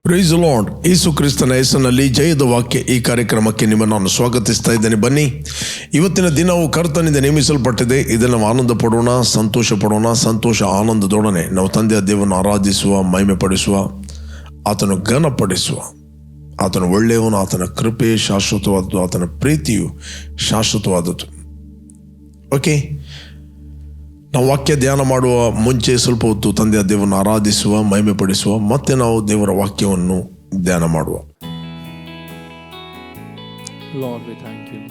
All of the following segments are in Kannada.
Price the lord. ಯೇಸು ಕ್ರಿಸ್ತನ ಹೆಸರಿನಲ್ಲಿ ಜಯದ ವಾಕ್ಯ ಈ ಕಾರ್ಯಕ್ರಮಕ್ಕೆ ನಿಮ್ಮನ್ನು ನಾನು ಸ್ವಾಗತಿಸ್ತಾ ಇದ್ದೇನೆ. ಬನ್ನಿ, ಇವತ್ತಿನ ದಿನವು ಕರ್ತನಿಂದ ನೇಮಿಸಲ್ಪಟ್ಟಿದೆ. ಇದನ್ನು ನಾವು ಆನಂದ ಪಡೋಣ, ಸಂತೋಷ ಪಡೋಣ. ಸಂತೋಷ ಆನಂದದೊಡನೆ ನಾವು ತಂದೆಯ ದೇವರನ್ನು ಆರಾಧಿಸುವ, ಮಹಿಮೆ ಪಡಿಸುವ, ಆತನು ಘನಪಡಿಸುವ. ಆತನು ಒಳ್ಳೆಯವನು, ಆತನ ಕೃಪೆ ಶಾಶ್ವತವಾದದ್ದು, ಆತನ ಪ್ರೀತಿಯು ಶಾಶ್ವತವಾದದ್ದು. ಓಕೆ, ನಾವು ವಾಕ್ಯ ಧ್ಯಾನ ಮಾಡುವ ಮುಂಚೆ ಸ್ವಲ್ಪ ಹೊತ್ತು ತಂದೆಯ ದೇವರನ್ನು ಆರಾಧಿಸುವ, ಮಹಿಮೆ ಪಡಿಸುವ, ಮತ್ತೆ ನಾವು ದೇವರ ವಾಕ್ಯವನ್ನು ಧ್ಯಾನ ಮಾಡುವ. Lord, we thank you.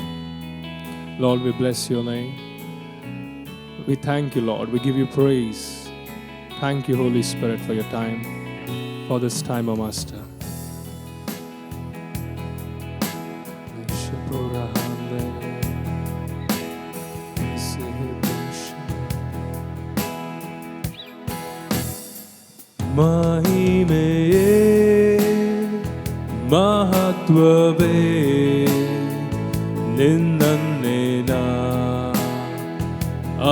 Lord, we bless your name. We thank you, Lord. We give you praise. Thank you, Holy Spirit, for your time, for this time, O Master. ಮಹಿಮೆಯೇ ಮಹತ್ವವೇ ನಿನ್ನನ್ನೇ ನಾ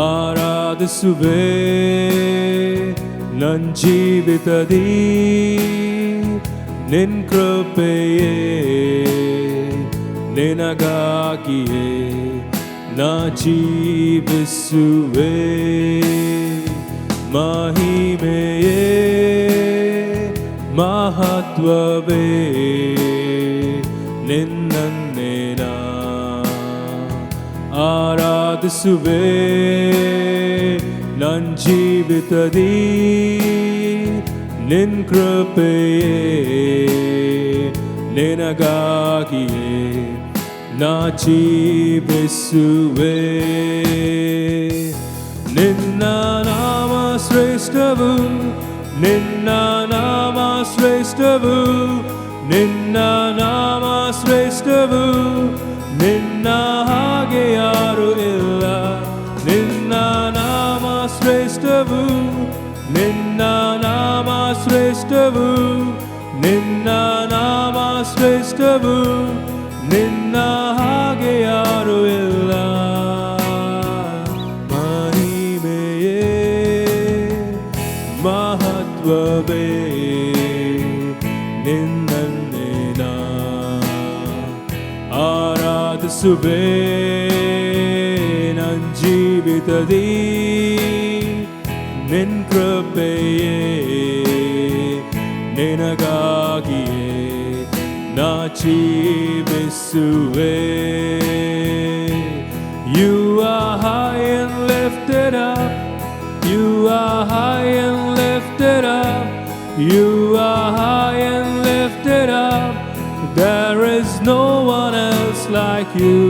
ಆರಾಧಿಸುವೆ. ನನ್ನ ಜೀವಿತದಿ ನಿನ್ನ ಕೃಪೆಯೇ ನಿನಗಾಗಿಯೇ ನಾ ಜೀವಿಸುವೆ. ಮಹಿಮೆಯೇ ಮಹತ್ವವೇ ನಿನ್ನನ್ನೇ ನಾ ಆರಾಧಿಸುವೆ. ನನ್ನ ಜೀವಿತದಿ ನಿನ್ನ ಕೃಪೆಯೇ ನಿನಗಾಗಿಯೇ ನಾ ಜೀವಿಸುವೆ. ನಿನ್ನ ನಾಮ ಶ್ರೇಷ್ಠವು, ನಿನ್ನ ನಾಮ ಶ್ರೇಷ್ಠವು, ನಿನ್ನ ನಾಮ ಶ್ರೇಷ್ಠವು, ನಿನ್ನ ಹಾಗೆ ಯಾರು ಇಲ್ಲ. ನಿನ್ನ ನಾಮ ಶ್ರೇಷ್ಠವು, ನಿನ್ನ ನಾಮ ಶ್ರೇಷ್ಠವು, ನಿನ್ನ ನಾಮ ಶ್ರೇಷ್ಠವು, ನಿನ್ನ ಹಾಗೆ ಯಾರು ಇಲ್ಲ. ಮಹತ್ವವೇ ನಿನ್ನನ್ನೇ ನಾ ಆರಾಧಿಸುವೆ. ನನ್ನ ಜೀವಿತದಿ ನಿನ್ನ ಕೃಪೆಯೇ ನಿನಗಾಗಿಯೇ ನಾ ಜೀವಿಸುವೆ. You are high and lifted up. You are high and lifted up. You are high and lifted up. There is no one else like you.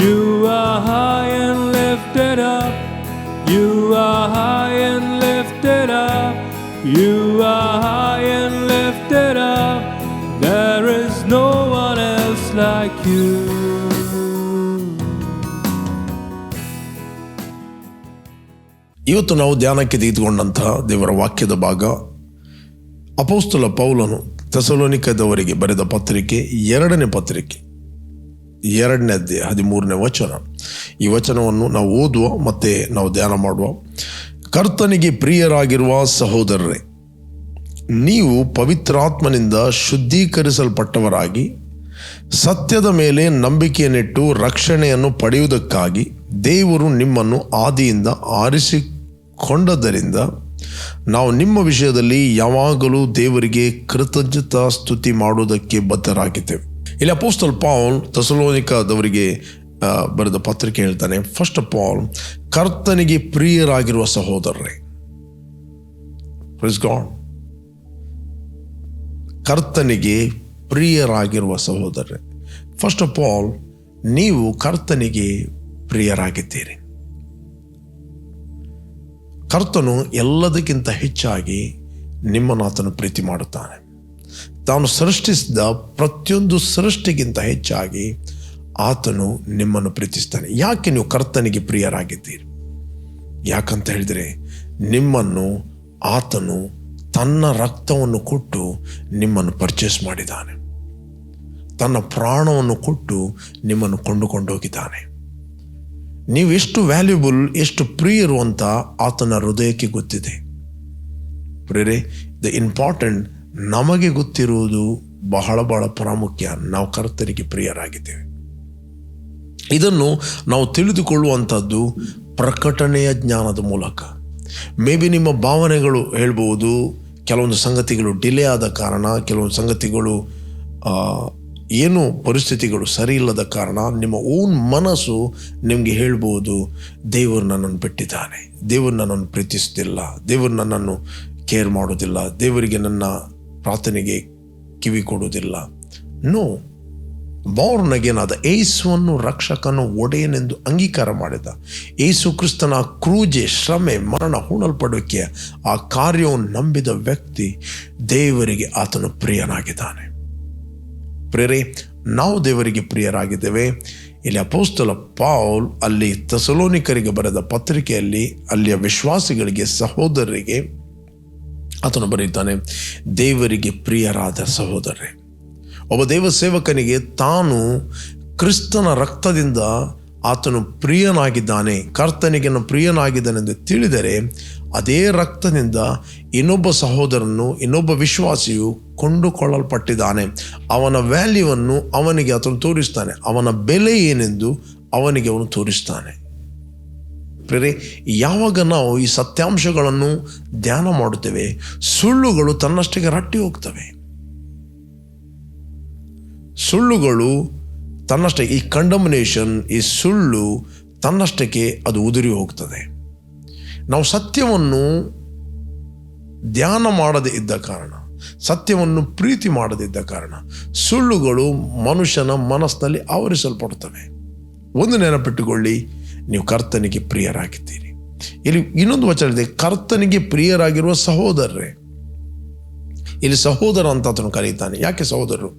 You are high and lifted up. You are high and lifted up. You are high and lifted up. There is no one else like you. ಇವತ್ತು ನಾವು ಧ್ಯಾನಕ್ಕೆ ತೆಗೆದುಕೊಂಡಂತಹ ದೇವರ ವಾಕ್ಯದ ಭಾಗ ಅಪೊಸ್ತಲ ಪೌಲನು ಥೆಸಲೋನಿಕದವರಿಗೆ ಬರೆದ ಪತ್ರಿಕೆ 2ನೇ ಪತ್ರಿಕೆ 2ನೇ ಅಧ್ಯಾಯ 13ನೇ ವಚನ. ಈ ವಚನವನ್ನು ನಾವು ಓದುವ ಮತ್ತೆ ನಾವು ಧ್ಯಾನ ಮಾಡುವ. ಕರ್ತನಿಗೆ ಪ್ರಿಯರಾಗಿರುವ ಸಹೋದರರೇ, ನೀವು ಪವಿತ್ರಾತ್ಮನಿಂದ ಶುದ್ಧೀಕರಿಸಲ್ಪಟ್ಟವರಾಗಿ ಸತ್ಯದ ಮೇಲೆ ನಂಬಿಕೆಯನ್ನಿಟ್ಟು ರಕ್ಷಣೆಯನ್ನು ಪಡೆಯುವುದಕ್ಕಾಗಿ ದೇವರು ನಿಮ್ಮನ್ನು ಆದಿಯಿಂದ ಆರಿಸಿಕೊಂಡದ್ದರಿಂದ ನಾವು ನಿಮ್ಮ ವಿಷಯದಲ್ಲಿ ಯಾವಾಗಲೂ ದೇವರಿಗೆ ಕೃತಜ್ಞತಾ ಸ್ತುತಿ ಮಾಡುವುದಕ್ಕೆ ಬದ್ಧರಾಗಿದ್ದೇವೆ. ಇಲ್ಲಿ ಅಪೊಸ್ತಲ ಪೌಲ್ ಥೆಸಲೋನಿಕದವರಿಗೆ ಬರೆದ ಪತ್ರಿಕೆ ಹೇಳ್ತಾನೆ, ಫಸ್ಟ್ ಆಫ್ ಆಲ್, ಕರ್ತನಿಗೆ ಪ್ರಿಯರಾಗಿರುವ ಸಹೋದರರೇ. Praise God. ಕರ್ತನಿಗೆ ಪ್ರಿಯರಾಗಿರುವ ಸಹೋದರರೇ, ಫಸ್ಟ್ ಆಫ್ ಆಲ್ ನೀವು ಕರ್ತನಿಗೆ ಪ್ರಿಯರಾಗಿದ್ದೀರಿ. ಕರ್ತನು ಎಲ್ಲದಕ್ಕಿಂತ ಹೆಚ್ಚಾಗಿ ನಿಮ್ಮನ್ನು ಆತನು ಪ್ರೀತಿ ಮಾಡುತ್ತಾನೆ. ತಾನು ಸೃಷ್ಟಿಸಿದ ಪ್ರತಿಯೊಂದು ಸೃಷ್ಟಿಗಿಂತ ಹೆಚ್ಚಾಗಿ ಆತನು ನಿಮ್ಮನ್ನು ಪ್ರೀತಿಸ್ತಾನೆ. ಯಾಕೆ ನೀವು ಕರ್ತನಿಗೆ ಪ್ರಿಯರಾಗಿದ್ದೀರಿ? ಯಾಕಂತ ಹೇಳಿದರೆ ನಿಮ್ಮನ್ನು ಆತನು ತನ್ನ ರಕ್ತವನ್ನು ಕೊಟ್ಟು ನಿಮ್ಮನ್ನು ಪರ್ಚೇಸ್ ಮಾಡಿದ್ದಾನೆ. ತನ್ನ ಪ್ರಾಣವನ್ನು ಕೊಟ್ಟು ನಿಮ್ಮನ್ನು ಕೊಂಡುಕೊಂಡು ಹೋಗಿದ್ದಾನೆ. ನೀವು ಎಷ್ಟು ವ್ಯಾಲ್ಯೂಬಲ್, ಎಷ್ಟು ಪ್ರಿಯರು ಅಂತ ಆತನ ಹೃದಯಕ್ಕೆ ಗೊತ್ತಿದೆ. ಪ್ರಿಯರೇ, ದ ಇಂಪಾರ್ಟೆಂಟ್, ನಮಗೆ ಗೊತ್ತಿರುವುದು ಬಹಳ ಬಹಳ ಪ್ರಾಮುಖ್ಯ. ನಾವು ಕರ್ತನಿಗೆ ಪ್ರಿಯರಾಗಿದ್ದೇವೆ. ಇದನ್ನು ನಾವು ತಿಳಿದುಕೊಳ್ಳುವಂಥದ್ದು ಪ್ರಕಟಣೆಯ ಜ್ಞಾನದ ಮೂಲಕ. ಮೇ ಬಿ ನಿಮ್ಮ ಭಾವನೆಗಳು ಹೇಳ್ಬೋದು, ಕೆಲವೊಂದು ಸಂಗತಿಗಳು ಡಿಲೇ ಆದ ಕಾರಣ, ಕೆಲವೊಂದು ಸಂಗತಿಗಳು ಏನು ಪರಿಸ್ಥಿತಿಗಳು ಸರಿ ಇಲ್ಲದ ಕಾರಣ ನಿಮ್ಮ ಓನ್ ಮನಸ್ಸು ನಿಮಗೆ ಹೇಳ್ಬೋದು, ದೇವರು ನನ್ನನ್ನು ಬಿಟ್ಟಿದ್ದಾನೆ, ದೇವರು ನನ್ನನ್ನು ಪ್ರೀತಿಸ್ತಿಲ್ಲ, ದೇವರು ನನ್ನನ್ನು ಕೇರ್ ಮಾಡೋದಿಲ್ಲ, ದೇವರಿಗೆ ನನ್ನ ಪ್ರಾರ್ಥನೆಗೆ ಕಿವಿ ಕೊಡುವುದಿಲ್ಲ. ನೋ, ಬಾರ್ನ್ ಅಗೇನ್ ಆದ, ಯೇಸುವನ್ನು ರಕ್ಷಕನು ಒಡೆಯನೆಂದು ಅಂಗೀಕಾರ ಮಾಡಿದ, ಯೇಸು ಕ್ರಿಸ್ತನ ಕ್ರೂಜೆ, ಶ್ರಮೆ, ಮರಣ, ಹೂಣಲ್ಪಡುವಿಕೆ ಆ ಕಾರ್ಯವನ್ನು ನಂಬಿದ ವ್ಯಕ್ತಿ ದೇವರಿಗೆ ಆತನು ಪ್ರಿಯನಾಗಿದ್ದಾನೆ. ಪ್ರಿಯರೇ, ನಾವು ದೇವರಿಗೆ ಪ್ರಿಯರಾಗಿದ್ದೇವೆ. ಇಲ್ಲಿ ಅಪೊಸ್ತಲ ಪೌಲ್ ಅಲ್ಲಿ ಥೆಸಲೋನಿಕರಿಗೆ ಬರೆದ ಪತ್ರಿಕೆಯಲ್ಲಿ ಅಲ್ಲಿಯ ವಿಶ್ವಾಸಿಗಳಿಗೆ, ಸಹೋದರರಿಗೆ ಆತನು ಬರೀತಾನೆ, ದೇವರಿಗೆ ಪ್ರಿಯರಾದ ಸಹೋದರರೇ. ಒಬ್ಬ ದೇವ ಸೇವಕನಿಗೆ ತಾನು ಕ್ರಿಸ್ತನ ರಕ್ತದಿಂದ ಆತನು ಪ್ರಿಯನಾಗಿದ್ದಾನೆ, ಕರ್ತನಿಗೆ ಪ್ರಿಯನಾಗಿದ್ದಾನೆಂದು ತಿಳಿದರೆ ಅದೇ ರಕ್ತದಿಂದ ಇನ್ನೊಬ್ಬ ಸಹೋದರನು, ಇನ್ನೊಬ್ಬ ವಿಶ್ವಾಸಿಯು ಕೊಂಡುಕೊಳ್ಳಲ್ಪಟ್ಟಿದ್ದಾನೆ. ಅವನ ವ್ಯಾಲ್ಯೂವನ್ನು ಅವನಿಗೆ ಆತನು ತೋರಿಸ್ತಾನೆ, ಅವನ ಬೆಲೆ ಏನೆಂದು ಅವನಿಗೆ ಅವನು ತೋರಿಸ್ತಾನೆ. ಪ್ರೇರೆ, ಯಾವಾಗ ನಾವು ಈ ಸತ್ಯಾಂಶಗಳನ್ನು ಧ್ಯಾನ ಮಾಡುತ್ತೇವೆ, ಸುಳ್ಳುಗಳು ತನ್ನಷ್ಟಕ್ಕೆ ರಟ್ಟಿ ಹೋಗ್ತವೆ. ಸುಳ್ಳುಗಳು ತನ್ನಷ್ಟೇ, ಈ ಕಂಡಮ್ನೇಷನ್, ಈ ಸುಳ್ಳು ತನ್ನಷ್ಟಕ್ಕೆ ಅದು ಉದುರಿ ಹೋಗ್ತದೆ. ನಾವು ಸತ್ಯವನ್ನು ಧ್ಯಾನ ಮಾಡದೇ ಇದ್ದ ಕಾರಣ, ಸತ್ಯವನ್ನು ಪ್ರೀತಿ ಮಾಡದಿದ್ದ ಕಾರಣ ಸುಳ್ಳುಗಳು ಮನುಷ್ಯನ ಮನಸ್ಸಿನಲ್ಲಿ ಆವರಿಸಲ್ಪಡುತ್ತವೆ. ಒಂದು ನೆನಪಿಟ್ಟುಕೊಳ್ಳಿ, ನೀವು ಕರ್ತನಿಗೆ ಪ್ರಿಯರಾಗಿದ್ದೀರಿ. ಇಲ್ಲಿ ಇನ್ನೊಂದು ವಚನ ಇದೆ, ಕರ್ತನಿಗೆ ಪ್ರಿಯರಾಗಿರುವ ಸಹೋದರರೇ. ಇಲ್ಲಿ ಸಹೋದರ ಅಂತ ಆತನು ಕರೀತಾನೆ. ಯಾಕೆ ಸಹೋದರರು?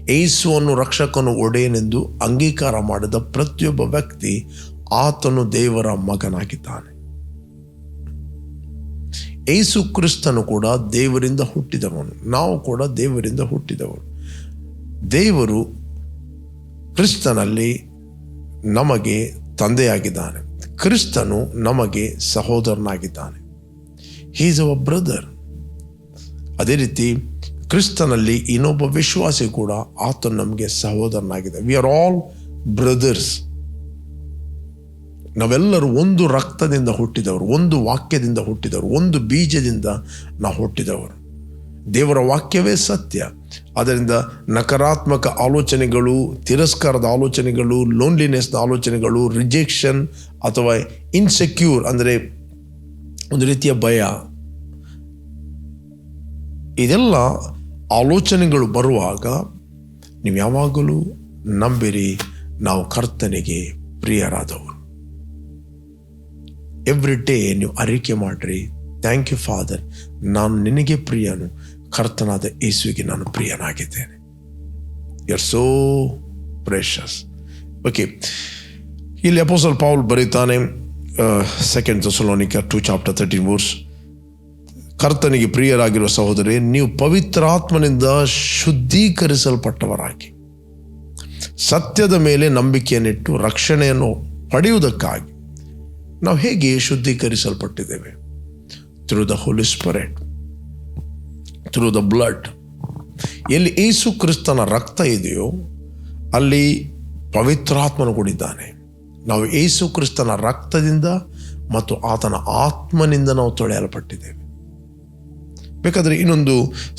ಯೇಸುವನ್ನು ರಕ್ಷಕನು ಒಡೆಯನೆಂದು ಅಂಗೀಕಾರ ಮಾಡಿದ ಪ್ರತಿಯೊಬ್ಬ ವ್ಯಕ್ತಿ ಆತನು ದೇವರ ಮಗನಾಗಿದ್ದಾನೆ. ಯೇಸು ಕ್ರಿಸ್ತನು ಕೂಡ ದೇವರಿಂದ ಹುಟ್ಟಿದವನು, ನಾವು ಕೂಡ ದೇವರಿಂದ ಹುಟ್ಟಿದವರು. ದೇವರು ಕ್ರಿಸ್ತನಲ್ಲಿ ನಮಗೆ ತಂದೆಯಾಗಿದ್ದಾನೆ, ಕ್ರಿಸ್ತನು ನಮಗೆ ಸಹೋದರನಾಗಿದ್ದಾನೆ. He is our brother. ಅದೇ ರೀತಿ ಕ್ರಿಸ್ತನಲ್ಲಿ ಇನ್ನೊಬ್ಬ ವಿಶ್ವಾಸಿ ಕೂಡ ಆತನು ನಮಗೆ ಸಹೋದರನಾಗಿದೆ. We are all brothers. ನಾವೆಲ್ಲರೂ ಒಂದು ರಕ್ತದಿಂದ ಹುಟ್ಟಿದವರು, ಒಂದು ವಾಕ್ಯದಿಂದ ಹುಟ್ಟಿದವರು, ಒಂದು ಬೀಜದಿಂದ ನಾವು ಹುಟ್ಟಿದವರು. ದೇವರ ವಾಕ್ಯವೇ ಸತ್ಯ. ಅದರಿಂದ ನಕಾರಾತ್ಮಕ ಆಲೋಚನೆಗಳು, ತಿರಸ್ಕಾರದ ಆಲೋಚನೆಗಳು, ಲೋನ್ಲಿನೆಸ್ನ ಆಲೋಚನೆಗಳು, ರಿಜೆಕ್ಷನ್ ಅಥವಾ ಇನ್ಸೆಕ್ಯೂರ್ ಅಂದರೆ ಒಂದು ರೀತಿಯ ಭಯ, ಇದೆಲ್ಲ ಆಲೋಚನೆಗಳು ಬರುವಾಗ ನೀವು ಯಾವಾಗಲೂ ನಂಬಿರಿ, ನಾವು ಕರ್ತನಿಗೆ ಪ್ರಿಯರಾದವರು. ಎವ್ರಿ ಡೇ ನೀವು ಅರಿಕೆ ಮಾಡ್ರಿ, ಥ್ಯಾಂಕ್ ಯು ಫಾದರ್, ನಾನು ನಿನಗೆ ಪ್ರಿಯನು, ಕರ್ತನಾದ ಯೇಸುವಿಗೆ ನಾನು ಪ್ರಿಯನಾಗಿದ್ದೇನೆ. You are so precious. Okay, ಇಲ್ಲಿ ಅಪೊಸ್ತಲ ಪೌಲ್ ಬರೀತಾನೆ, 2 ಥೆಸಲೋನಿಕ 2:13 ಕರ್ತನಿಗೆ ಪ್ರಿಯರಾಗಿರುವ ಸಹೋದರರೇ, ನೀವು ಪವಿತ್ರಾತ್ಮನಿಂದ ಶುದ್ಧೀಕರಿಸಲ್ಪಟ್ಟವರಾಗಿ ಸತ್ಯದ ಮೇಲೆ ನಂಬಿಕೆಯನ್ನಿಟ್ಟು ರಕ್ಷಣೆಯನ್ನು ಪಡೆಯುವುದಕ್ಕಾಗಿ. ನಾವು ಹೇಗೆ ಶುದ್ಧೀಕರಿಸಲ್ಪಟ್ಟಿದ್ದೇವೆ? Through the holy spirit, through the blood. ಎಲ್ಲಿ ಯೇಸು ಕ್ರಿಸ್ತನ ರಕ್ತ ಇದೆಯೋ ಅಲ್ಲಿ ಪವಿತ್ರಾತ್ಮನು ಕೂಡಿದ್ದಾನೆ. ನಾವು ಯೇಸು ಕ್ರಿಸ್ತನ ರಕ್ತದಿಂದ ಮತ್ತು ಆತನ ಆತ್ಮನಿಂದ ನಾವು ತೊಳೆಯಲ್ಪಟ್ಟಿದ್ದೇವೆ. ಬೇಕಾದರೆ ಇನ್ನೊಂದು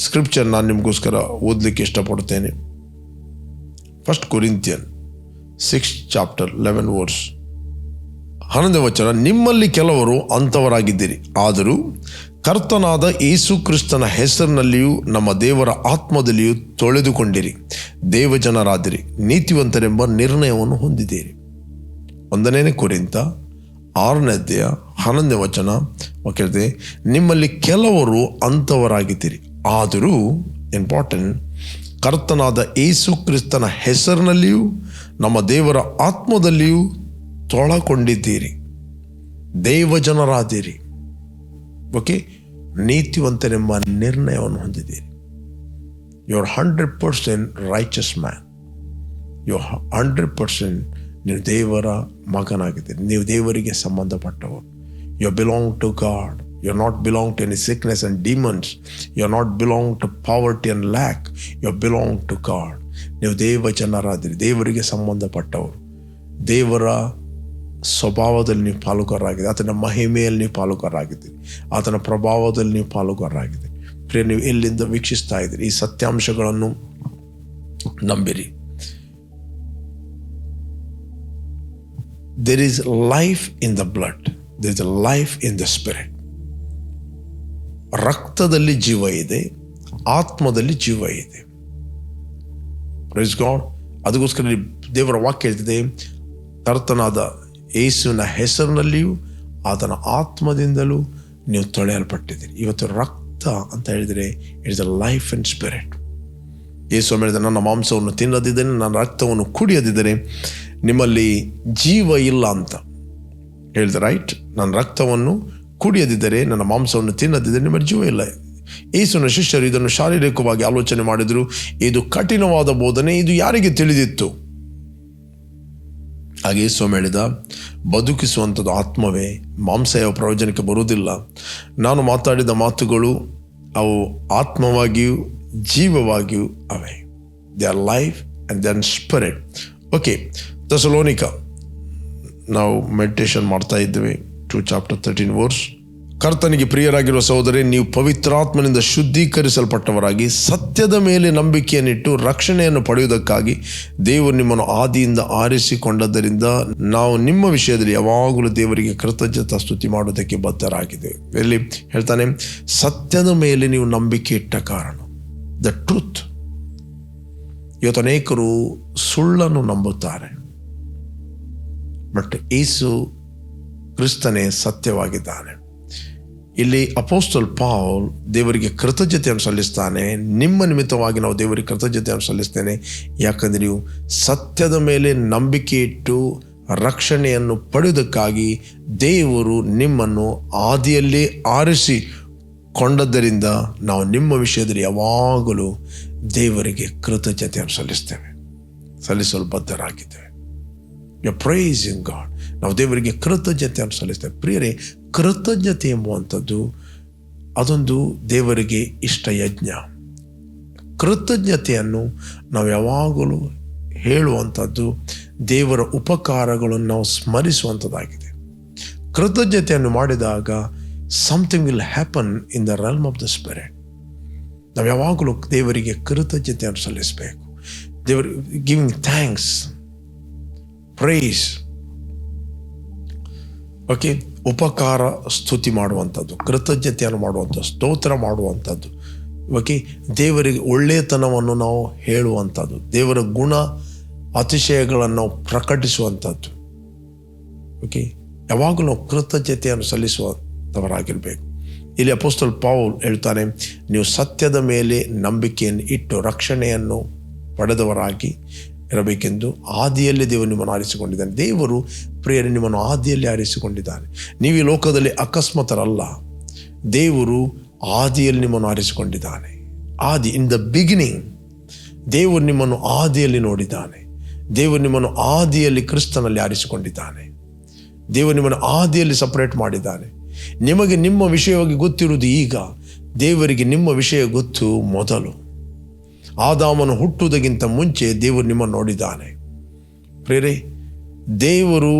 ಸ್ಕ್ರಿಪ್ಚರ್ ನಾನು ನಿಮಗೋಸ್ಕರ ಓದಲಿಕ್ಕೆ ಇಷ್ಟಪಡ್ತೇನೆ. 1 ಕೊರಿಂಥಿಯನ್ 6:11 11ನೇ ವಚನ. ನಿಮ್ಮಲ್ಲಿ ಕೆಲವರು ಅಂಥವರಾಗಿದ್ದೀರಿ, ಆದರೂ ಕರ್ತನಾದ ಯೇಸು ಕ್ರಿಸ್ತನ ಹೆಸರಿನಲ್ಲಿಯೂ ನಮ್ಮ ದೇವರ ಆತ್ಮದಲ್ಲಿಯೂ ತೊಳೆದುಕೊಂಡಿರಿ, ದೇವಜನರಾದಿರಿ, ನೀತಿವಂತರೆಂಬ ನಿರ್ಣಯವನ್ನು ಹೊಂದಿದ್ದೀರಿ. 1ನೇ ಕೊರಿಂಥ 6:11 ವಚನ ಕೇಳಿದೆ, ನಿಮ್ಮಲ್ಲಿ ಕೆಲವರು ಅಂಥವರಾಗಿದ್ದೀರಿ, ಆದರೂ ಇಂಪಾರ್ಟೆಂಟ್, ಕರ್ತನಾದ ಯೇಸು ಕ್ರಿಸ್ತನ ಹೆಸರಿನಲ್ಲಿಯೂ ನಮ್ಮ ದೇವರ ಆತ್ಮದಲ್ಲಿಯೂ ತೊಳಕೊಂಡಿದ್ದೀರಿ, ದೇವಜನರಾದಿರಿ. ಓಕೆ, ನೀತಿವಂತರೆಂಬ ನಿರ್ಣಯವನ್ನು ಹೊಂದಿದ್ದೀರಿ. You are 100% righteous man. You 100% ನೀವು ದೇವರ ಮಗನಾಗಿದ್ದೀರಿ, ನೀವು ದೇವರಿಗೆ ಸಂಬಂಧಪಟ್ಟವರು. You belong to God, You are not belong to any sickness and demons. You are not belong to poverty and lack. You belong to God. ನೀವು ದೇವ ಜನರಾದಿರಿ, ದೇವರಿಗೆ ಸಂಬಂಧಪಟ್ಟವರು. ದೇವರ ಸ್ವಭಾವದಲ್ಲಿ ನೀವು ಪಾಲುಗಾರರಾಗಿದ್ದೀರಿ. ಆತನ ಮಹಿಮೆಯಲ್ಲಿ ನೀವು ಪಾಲುಗಾರರಾಗಿದ್ದೀರಿ. ಆತನ ಪ್ರಭಾವದಲ್ಲಿ ನೀವು ಪಾಲುಗಾರರಾಗಿದ್ದೀರಿ. ಪ್ರಿಯ, ನೀವು ಎಲ್ಲಿಂದ ವೀಕ್ಷಿಸ್ತಾ ಇದ್ದೀರಿ, ಈ ಸತ್ಯಾಂಶಗಳನ್ನು ನಂಬಿರಿ. There is life in the blood. There is a life in the spirit. ರಕ್ತದಲ್ಲಿ ಜೀವ ಇದೆ, ಆತ್ಮದಲ್ಲಿ ಜೀವ ಇದೆ. Praise God. ಅದಕ್ಕೋಸ್ಕರ ದೇವರ ವಾಕ್ಯ ಹೇಳ್ತಿದೆ, ಕರ್ತನಾದ ಯೇಸುವಿನ ಹೆಸರಿನಲ್ಲಿಯೂ ಆತನ ಆತ್ಮದಿಂದಲೂ ನೀವು ತೊಳೆಯಲ್ಪಟ್ಟಿದ್ದೀರಿ. ಇವತ್ತು ರಕ್ತ ಅಂತ ಹೇಳಿದರೆ it's a life and spirit. ಯೇಸು ಹೇಳಿದ, ನನ್ನ ಮಾಂಸವನ್ನು ತಿನ್ನದಿದ್ದರೆ, ನನ್ನ ರಕ್ತವನ್ನು ಕುಡಿಯದಿದ್ದರೆ ನಿಮ್ಮಲ್ಲಿ ಜೀವ ಇಲ್ಲ ಅಂತ ಹೇಳಿದೆ. ರೈಟ್? ನನ್ನ ರಕ್ತವನ್ನು ಕುಡಿಯದಿದ್ದರೆ, ನನ್ನ ಮಾಂಸವನ್ನು ತಿನ್ನದಿದ್ದರೆ ನಿಮ್ಮಲ್ಲಿ ಜೀವ ಇಲ್ಲ. ಯೇಸುವಿನ ಶಿಷ್ಯರು ಇದನ್ನು ಶಾರೀರಿಕವಾಗಿ ಆಲೋಚನೆ ಮಾಡಿದರು. ಇದು ಕಠಿಣವಾದ ಬೋಧನೆ, ಇದು ಯಾರಿಗೆ ತಿಳಿದಿತ್ತು? ಹಾಗೆ ಯೇಸು ಹೇಳಿದ, ಬದುಕಿಸುವಂಥದ್ದು ಆತ್ಮವೇ, ಮಾಂಸ ಯಾವ ಪ್ರಯೋಜನಕ್ಕೆ ಬರುವುದಿಲ್ಲ. ನಾನು ಮಾತಾಡಿದ ಮಾತುಗಳು ಅವು ಆತ್ಮವಾಗಿಯೂ ಜೀವವಾಗಿಯೂ ಅವೆ. They are life and they are spirit. Okay, Thessalonica ನಾವು ಮೆಡಿಟೇಷನ್ ಮಾಡ್ತಾ ಇದ್ದೇವೆ. 2:13 ಕರ್ತನಿಗೆ ಪ್ರಿಯರಾಗಿರುವ ಸಹೋದರರೇ, ನೀವು ಪವಿತ್ರಾತ್ಮನಿಂದ ಶುದ್ಧೀಕರಿಸಲ್ಪಟ್ಟವರಾಗಿ ಸತ್ಯದ ಮೇಲೆ ನಂಬಿಕೆಯನ್ನಿಟ್ಟು ರಕ್ಷಣೆಯನ್ನು ಪಡೆಯುವುದಕ್ಕಾಗಿ ದೇವರು ನಿಮ್ಮನ್ನು ಆದಿಯಿಂದ ಆರಿಸಿಕೊಂಡದ್ದರಿಂದ ನಾವು ನಿಮ್ಮ ವಿಷಯದಲ್ಲಿ ಯಾವಾಗಲೂ ದೇವರಿಗೆ ಕೃತಜ್ಞತಾ ಸ್ತುತಿ ಮಾಡುವುದಕ್ಕೆ ಬದ್ಧರಾಗಿದ್ದೇವೆ. ಇಲ್ಲಿ ಹೇಳ್ತಾನೆ, ಸತ್ಯದ ಮೇಲೆ ನೀವು ನಂಬಿಕೆ ಇಟ್ಟ ಕಾರಣ. The truth. ಇವತ್ತು ಅನೇಕರು ಸುಳ್ಳನ್ನು ನಂಬುತ್ತಾರೆ, ಬಟ್ ಯೇಸು ಕ್ರಿಸ್ತನೇ ಸತ್ಯವಾಗಿದ್ದಾನೆ. ಇಲ್ಲಿ ಅಪೋಸ್ತಲ ಪೌಲ್ ದೇವರಿಗೆ ಕೃತಜ್ಞತೆಯನ್ನು ಸಲ್ಲಿಸ್ತಾನೆ. ನಿಮ್ಮ ನಿಮಿತ್ತವಾಗಿ ನಾವು ದೇವರಿಗೆ ಕೃತಜ್ಞತೆಯನ್ನು ಸಲ್ಲಿಸ್ತೇನೆ, ಯಾಕಂದರೆ ನೀವು ಸತ್ಯದ ಮೇಲೆ ನಂಬಿಕೆ ಇಟ್ಟು ರಕ್ಷಣೆಯನ್ನು ಪಡೆಯುವುದಕ್ಕಾಗಿ ದೇವರು ನಿಮ್ಮನ್ನು ಆದಿಯಲ್ಲಿ ಆರಿಸಿಕೊಂಡದ್ದರಿಂದ ನಾವು ನಿಮ್ಮ ವಿಷಯದಲ್ಲಿ ಯಾವಾಗಲೂ ದೇವರಿಗೆ ಕೃತಜ್ಞತೆಯನ್ನು ಸಲ್ಲಿಸಲು ಬದ್ಧರಾಗಿದ್ದೇವೆ. You are praising God. ನಾವು ದೇವರಿಗೆ ಕೃತಜ್ಞತೆಯನ್ನು ಸಲ್ಲಿಸ್ತೇವೆ. ಪ್ರಿಯರೇ, ಕೃತಜ್ಞತೆ ಎಂಬುವಂಥದ್ದು ಅದೊಂದು ದೇವರಿಗೆ ಇಷ್ಟ ಯಜ್ಞ. ಕೃತಜ್ಞತೆಯನ್ನು ನಾವು ಯಾವಾಗಲೂ ಹೇಳುವಂಥದ್ದು, ದೇವರ ಉಪಕಾರಗಳನ್ನು ನಾವು ಸ್ಮರಿಸುವಂಥದ್ದಾಗಿದೆ. ಕೃತಜ್ಞತೆಯನ್ನು ಮಾಡಿದಾಗ something will happen in the realm of the spirit. ನಾವು ಯಾವಾಗಲೂ ದೇವರಿಗೆ ಕೃತಜ್ಞತೆಯನ್ನು ಸಲ್ಲಿಸಬೇಕು. ದೇವರ ಗಿವಿಂಗ್ ಥ್ಯಾಂಕ್ಸ್, ಪ್ರೈಸ್. ಓಕೆ, ಉಪಕಾರ ಸ್ತುತಿ ಮಾಡುವಂಥದ್ದು, ಕೃತಜ್ಞತೆಯನ್ನು ಮಾಡುವಂಥದ್ದು, ಸ್ತೋತ್ರ ಮಾಡುವಂಥದ್ದು. ಓಕೆ, ದೇವರಿಗೆ ಒಳ್ಳೆಯತನವನ್ನು ನಾವು ಹೇಳುವಂಥದ್ದು, ದೇವರ ಗುಣ ಅತಿಶಯಗಳನ್ನು ನಾವು ಪ್ರಕಟಿಸುವಂಥದ್ದು. ಓಕೆ, ಯಾವಾಗಲೂ ನಾವು ಕೃತಜ್ಞತೆಯನ್ನು ಸಲ್ಲಿಸುವಂಥವರಾಗಿರಬೇಕು. ಇಲ್ಲಿ ಅಪೊಸ್ತಲ ಪೌಲ್ ಹೇಳ್ತಾನೆ, ನೀವು ಸತ್ಯದ ಮೇಲೆ ನಂಬಿಕೆಯನ್ನು ಇಟ್ಟು ರಕ್ಷಣೆಯನ್ನು ಪಡೆದವರಾಗಿ ಇರಬೇಕೆಂದು ಆದಿಯಲ್ಲಿ ದೇವರು ನಿಮ್ಮನ್ನು ಆರಿಸಿಕೊಂಡಿದ್ದಾನೆ. ದೇವರು ಪ್ರಿಯರೇ ನಿಮ್ಮನ್ನು ಆದಿಯಲ್ಲಿ ಆರಿಸಿಕೊಂಡಿದ್ದಾನೆ. ನೀವು ಈ ಲೋಕದಲ್ಲಿ ಅಕಸ್ಮಾತರಲ್ಲ, ದೇವರು ಆದಿಯಲ್ಲಿ ನಿಮ್ಮನ್ನು ಆರಿಸಿಕೊಂಡಿದ್ದಾನೆ. ಆದಿ, ಇನ್ ದ ಬಿಗಿನಿಂಗ್ ದೇವರು ನಿಮ್ಮನ್ನು ಆದಿಯಲ್ಲಿ ನೋಡಿದ್ದಾನೆ. ದೇವರು ನಿಮ್ಮನ್ನು ಆದಿಯಲ್ಲಿ ಕ್ರಿಸ್ತನಲ್ಲಿ ಆರಿಸಿಕೊಂಡಿದ್ದಾನೆ. ದೇವರು ನಿಮ್ಮನ್ನು ಆದಿಯಲ್ಲಿ ಸಪರೇಟ್ ಮಾಡಿದ್ದಾನೆ. ನಿಮಗೆ ನಿಮ್ಮ ವಿಷಯವಾಗಿ ಗೊತ್ತಿರುವುದು ಈಗ, ದೇವರಿಗೆ ನಿಮ್ಮ ವಿಷಯ ಗೊತ್ತು ಮೊದಲು. ಆದಾಮನು ಹುಟ್ಟುವುದಕ್ಕಿಂತ ಮುಂಚೆ ದೇವರು ನಿಮ್ಮನ್ನು ನೋಡಿದ್ದಾನೆ. ಪ್ರೇರೆ, ದೇವರು